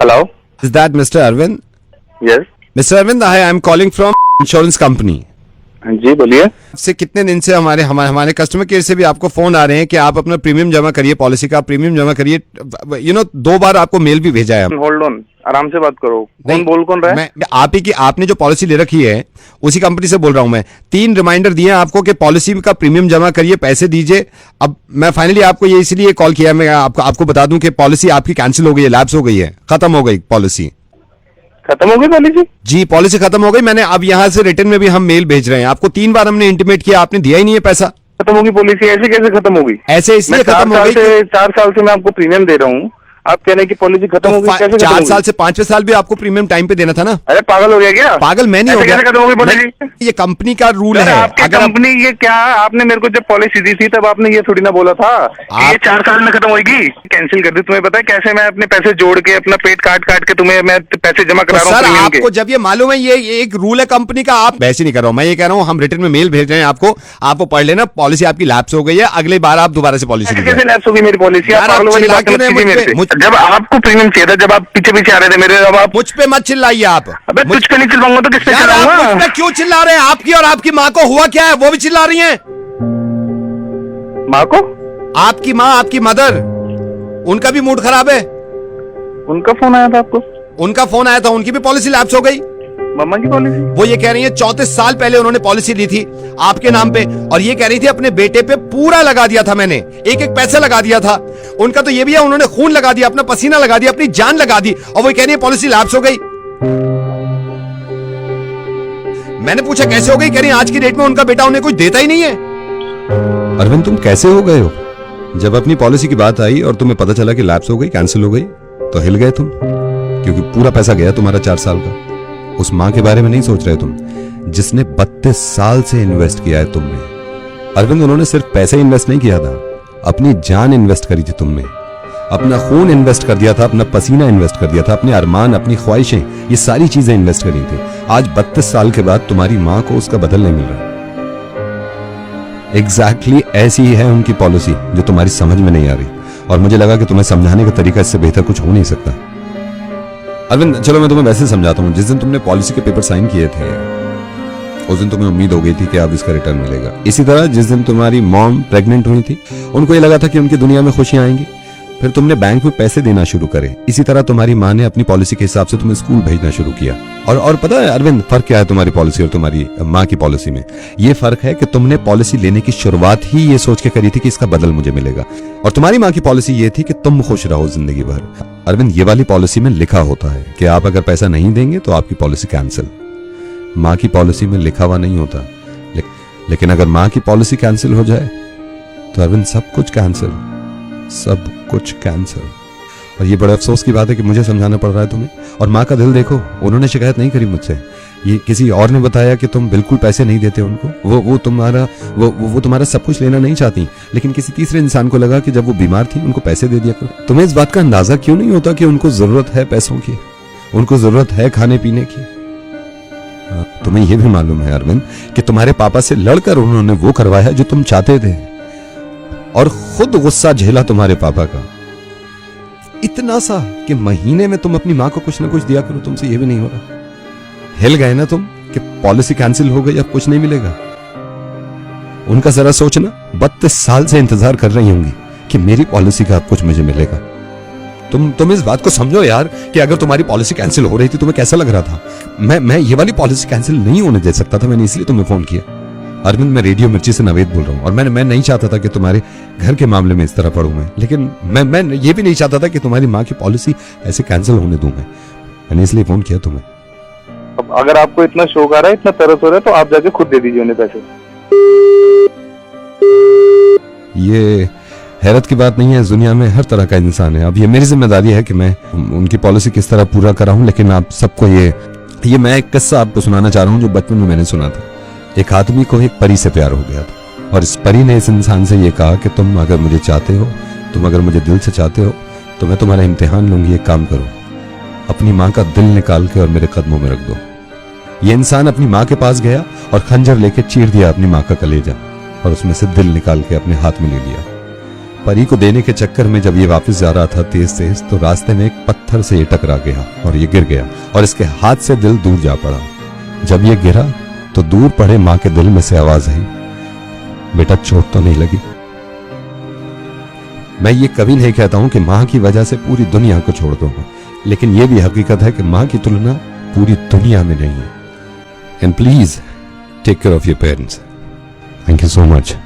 Hello. Is that Mr. Arvind? Yes. Mr. Arvind, I am calling from insurance company. जी बोलिए. से कितने दिन से हमारे कस्टमर केयर से भी आपको फोन आ रहे हैं कि आप अपना प्रीमियम जमा करिए, पॉलिसी का प्रीमियम जमा करिए. 2 बार आपको मेल भी भेजा है. होल्ड ऑन, आराम से बात करो. कौन रहा है? मैं आप ही की, आपने जो पॉलिसी ले रखी है उसी कंपनी से बोल रहा हूं मैं. 3 रिमाइंडर दिए हैं आपको कि पॉलिसी का प्रीमियम जमा करिए, पैसे दीजिए. अब मैं फाइनली आपको ये इसलिए कॉल किया, मैं आपको बता दूं कि पॉलिसी आपकी कैंसिल हो गई है, लैप्स हो गई है, खत्म हो गई पॉलिसी. खत्म हो गई पॉलिसी? जी, पॉलिसी खत्म हो गई. मैंने अब यहाँ से रिटर्न में भी हम मेल भेज रहे हैं आपको. 3 बार हमने इंटीमेट किया, आपने दिया ही नहीं है पैसा. खत्म होगी पॉलिसी? ऐसे कैसे खत्म होगी? ऐसे इसलिए खत्म हो गई. 4 साल से मैं आपको प्रीमियम दे रहा हूँ, आप कह रहे हैं कि पॉलिसी खत्म हो गई. कैसे? 4 साल से 5वें साल भी आपको प्रीमियम टाइम पे देना था ना. अरे पागल हो गया क्या? पागल मैं नहीं हो गया. कैसे खत्म हो गई पॉलिसी? ये कंपनी का रूल है. आपकी कंपनी ये क्या, आपने मेरे को जब पॉलिसी दी थी तब आपने ये थोड़ी ना बोला था कि ये 4 साल में खत्म होगी. कैंसिल कर दी. तुम्हें पता है कैसे मैं अपने पैसे जोड़ के, अपना पेट काट के तुम्हें मैं पैसे जमा करा रहा हूँ? सर आपको जब ये मालूम है ये एक रूल है कंपनी का, आप वैसे नहीं कर रहा हूँ. मैं ये कह रहा हूँ हम रिटर्न में मेल भेज रहे हैं आपको पढ़ लेना. पॉलिसी आपकी लैप्स हो गई है, अगली बार आप दोबारा से पॉलिसी. कैसे लैप्स होगी मेरी पॉलिसी? जब आपको प्रीमियम चाहिए था, जब आप पीछे आ रहे थे मेरे, अब आप मुझ पे मत चिल्लाइए आप. अबे तुझ पे नहीं चिल्लाऊंगा तो किस पे चिल्लाऊंगा? मुझ पे क्यों चिल्ला रहे हैं? आपकी और आपकी माँ को हुआ क्या है, वो भी चिल्ला रही हैं. माँ को? आपकी माँ, आपकी मदर, उनका भी मूड खराब है. उनका फोन आया था आपको? उनका फोन आया था, उनकी भी पॉलिसी लैप्स हो गई. मम्मा की पॉलिसी? वो ये कह रही है 34 साल पहले उन्होंने पॉलिसी ली थी आपके नाम पे, और ये कह रही थी अपने बेटे पे पूरा लगा दिया था मैंने, एक पैसा लगा दिया था. उनका तो ये भी है, उन्होंने खून लगा दिया, अपना पसीना लगा दिया, अपनी जान लगा दी, और वो कह रही है पॉलिसी लैप्स हो गई. मैंने पूछा कैसे हो गई, कह रही आज की डेट में उनका बेटा उन्हें कुछ देता ही नहीं है. अरविंद तुम कैसे हो गए हो? जब अपनी पॉलिसी की बात आई और तुम्हें पता चला कि लैप्स हो गई, कैंसिल हो गई, तो हिल गए तुम, क्योंकि पूरा पैसा गया तुम्हारा 4 साल का. उस मां के बारे में नहीं सोच रहे तुम, जिसने 32 साल से इन्वेस्ट किया है तुमने. अरविंद उन्होंने सिर्फ पैसे इन्वेस्ट नहीं किया था, अपनी जान इन्वेस्ट करी थी तुमने, अपना खून इन्वेस्ट कर दिया था, अपना पसीना इन्वेस्ट कर दिया था, अपने अरमान, अपनी ख्वाहिशें, ये सारी चीजें इन्वेस्ट करी थी. आज 32 साल के बाद तुम्हारी मां को उसका बदल नहीं मिल रहा. एग्जैक्टली ऐसी ही है उनकी पॉलिसी, जो तुम्हारी समझ में नहीं आ रही, और मुझे लगा कि तुम्हें समझाने का तरीका इससे बेहतर कुछ हो नहीं सकता. अरविंद चलो मैं तुम्हें वैसे समझाता हूँ. जिस दिन तुमने पॉलिसी के पेपर साइन किए थे, उस दिन तुम्हें उम्मीद हो गई थी कि अब इसका रिटर्न मिलेगा. इसी तरह जिस दिन तुम्हारी मॉम प्रेग्नेंट हुई थी, उनको ये लगा था कि उनकी दुनिया में खुशियां आएंगी, फिर तुमने बैंक में पैसे देना शुरू करे. इसी तरह तुम्हारी माँ ने अपनी पॉलिसी के हिसाब से तुम्हें स्कूल भेजना शुरू किया. और पता है अरविंद फर्क क्या है तुम्हारी पॉलिसी और तुम्हारी माँ की पॉलिसी में? ये फर्क है कि तुमने पॉलिसी लेने की शुरुआत ही ये सोच के करी थी कि इसका बदल मुझे मिलेगा, और तुम्हारी माँ की पॉलिसी ये थी कि तुम खुश रहो जिंदगी भर. अरविंद ये वाली पॉलिसी में लिखा होता है कि आप अगर पैसा नहीं देंगे तो आपकी पॉलिसी कैंसिल. माँ की पॉलिसी में लिखा हुआ नहीं होता. लेकिन अगर माँ की पॉलिसी कैंसिल हो जाए तो अरविंद सब कुछ कैंसिल, सब कुछ कैंसिल. और ये बड़े अफसोस की बात है कि मुझे समझाना पड़ रहा है तुम्हें. और माँ का दिल देखो, उन्होंने शिकायत नहीं करी मुझसे. ये किसी और ने बताया कि तुम बिल्कुल पैसे नहीं देते उनको. वो तुम्हारा सब कुछ लेना नहीं चाहती, लेकिन किसी तीसरे इंसान को लगा कि जब वो बीमार थी उनको पैसे दे दिया करो. तुम्हें इस बात का अंदाजा क्यों नहीं होता कि उनको जरूरत है पैसों की, उनको जरूरत है खाने पीने की. तुम्हें यह भी मालूम है अरविंद कि तुम्हारे पापा से लड़कर उन्होंने वो करवाया जो तुम चाहते थे, और खुद गुस्सा झेला तुम्हारे पापा का इतना सा कि महीने में तुम अपनी माँ को कुछ ना कुछ दिया करो. तुमसे ये भी नहीं हो रहा. हिल गए ना तुम कि पॉलिसी कैंसिल हो गई, अब कुछ नहीं मिलेगा. उनका जरा सोचना, 32 साल से इंतजार कर रही होंगी कि मेरी पॉलिसी का अब कुछ मुझे मिलेगा. तुम इस बात को समझो यार कि अगर तुम्हारी पॉलिसी कैंसिल हो रही थी तुम्हें कैसा लग रहा था. मैं ये वाली पॉलिसी कैंसिल नहीं होने दे सकता था. मैंने इसलिए तुम्हें फोन किया. अरविंद मैं रेडियो मिर्ची से नवेद बोल रहा हूँ, और मैं नहीं चाहता था कि तुम्हारे घर के मामले में इस तरह पढ़ूं मैं. लेकिन मैं ये भी नहीं चाहता था कि तुम्हारी माँ की पॉलिसी ऐसे कैंसिल होने दूं. मैंने इसलिए फोन किया तुम्हें. अब अगर आपको इतना शौक आ रहा है, इतना तरस हो रहा है, तो आप जाके खुद दे दीजिए उन्हें पैसे. ये हैरत की बात नहीं है, इस दुनिया में हर तरह का इंसान है. अब ये मेरी जिम्मेदारी है कि मैं उनकी पॉलिसी किस तरह पूरा कराऊं. लेकिन आप सबको ये मैं एक किस्सा आपको सुनाना चाह रहा हूँ जो बचपन में मैंने सुना था. एक आदमी को एक परी से प्यार हो गया था, और इस परी ने इस इंसान से ये कहा कि तुम अगर मुझे चाहते हो, तुम अगर मुझे दिल से चाहते हो, तो मैं तुम्हारा इम्तिहान लूंगी. एक काम करो, अपनी माँ का दिल निकाल के और मेरे कदमों में रख दो. ये इंसान अपनी माँ के पास गया और खंजर लेके चीर दिया अपनी माँ का कलेजा, और उसमें से दिल निकाल के अपने हाथ में ले लिया. परी को देने के चक्कर में जब ये वापस जा रहा था तेज तेज, तो रास्ते में एक पत्थर से ये टकरा गया और ये गिर गया और इसके हाथ से दिल दूर जा पड़ा। जब ये गिरा तो दूर पड़े माँ के दिल में से आवाज आई, बेटा चोट तो नहीं लगी। मैं ये कभी नहीं कहता हूं कि माँ की वजह से पूरी दुनिया को छोड़ दूंगा, लेकिन ये भी हकीकत है कि माँ की तुलना पूरी दुनिया में नहीं है। And please take care of your parents. Thank you so much.